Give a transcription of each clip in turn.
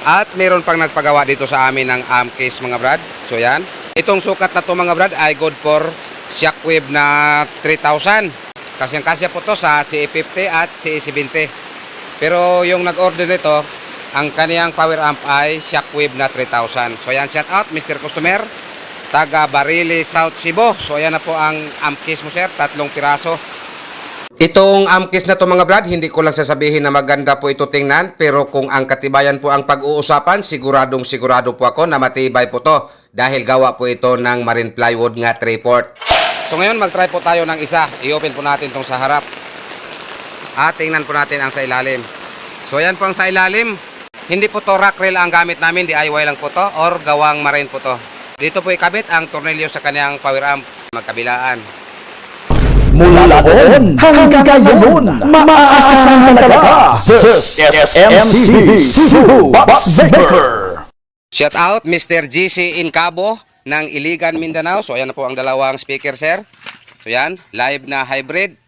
At meron pang nagpagawa dito sa amin ng arm case mga brad. So yan. Itong sukat na to mga brad ay good for shockwave na 3,000. Kasyang-kasya po to sa CE50 at CE70. Pero yung nag-order nito, ang kaniyang power amp ay shockwave na 3,000. So yan, shout out Mr. Customer, taga Barili, South Cebu. So yan na po ang amp case mo sir, 3 piraso. Itong amp case na to mga brad, hindi ko lang sasabihin na maganda po ito tingnan, pero kung ang katibayan po ang pag-uusapan, siguro po ako na matibay po to dahil gawa po ito ng marine plywood nga 3/4. So ngayon mag-try po tayo ng isa. I-open po natin tong sa harap at tingnan po natin ang sa ilalim. So yan po ang sa ilalim. Hindi po to rock rail ang gamit namin, DIY lang po to or gawang marine po to. Dito po ikabit ang tornilyo sa kanyang power amp magkabilaan. Mula noon hanggang ngayon, maaasahan talaga. This is MCV Cebu Box Maker. Shout out Mr. GC Incabo ng Iligan, Mindanao. So ayan na po ang dalawang speaker sir. So yan, live na hybrid,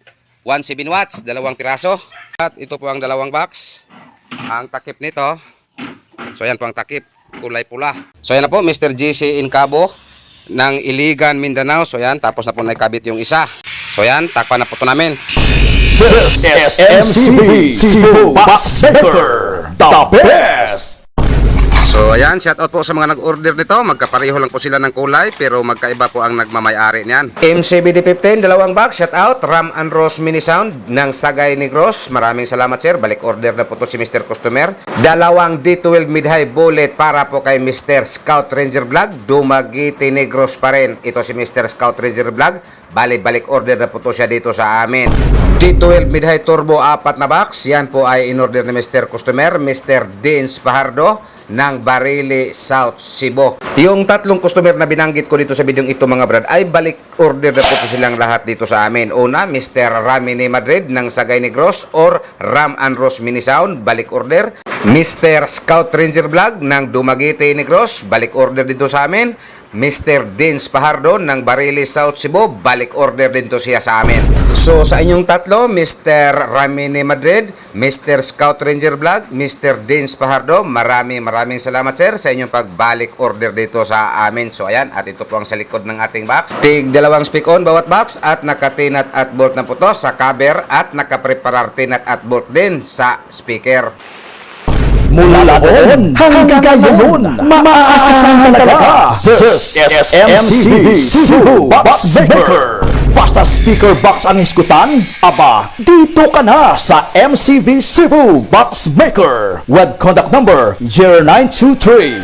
17 watts, 2 piraso. At ito po ang dalawang box. Ang takip nito, so yan po ang takip, kulay pula. So yan na po Mr. GC Incabo ng Iligan, Mindanao. So yan, tapos na po naikabit yung isa. So yan, takpan na po ito namin. This is MCV Cebu Box Maker, the best! So ayan, shout out po sa mga nag-order nito. Magkapareho lang po sila ng kulay pero magkaiba po ang nagmamay-ari niyan. MCBD15, dalawang box, shout out. Ram and Rose Mini Sound ng Sagay Negros. Maraming salamat sir. Balik order na po to si Mr. Customer. Dalawang D12 mid-high bullet para po kay Mr. Scout Ranger Vlog. Dumaguete Negros pa rin. Ito si Mr. Scout Ranger Vlog. Balik order na po to siya dito sa amin. D12 mid-high turbo 4 na box. Yan po ay in-order ni Mr. Customer, Mr. Dins Pajardo ng Barili, South Cebu. Yung 3 customer na binanggit ko dito sa bidyong ito mga brad ay balik order na po silang lahat dito sa amin. Una, Mr. Ramine Madrid ng Sagay Negros or Ram and Rose Mini Sound, balik order. Mr. Scout Ranger Vlog ng Dumaguete Negros, balik order dito sa amin. Mr. Dins Pajardo ng Barili, South Cebu, balik order din to siya sa amin. So sa inyong 3, Mr. Ramine Madrid, Mr. Scout Ranger Vlog, Mr. Dins Pajardo, maraming salamat sir sa inyong pagbalik order dito sa amin. So ayan, at ito po ang sa likod ng ating box. Tig 2 speak-on bawat box at nakatinat at bolt na po to sa cover at nakapreparar tinat at bolt din sa speaker. Mula noon hanggang ngayon, maaasahan talaga. This is MCV Cebu Box Maker. Basta speaker box ang iskutan, aba, dito ka na sa MCV Cebu Box Maker. With contact number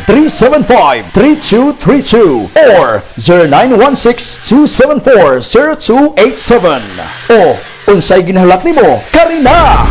0923-375-3232 or 0916-274-0287. O, unsay ginahalat nimo, Karina!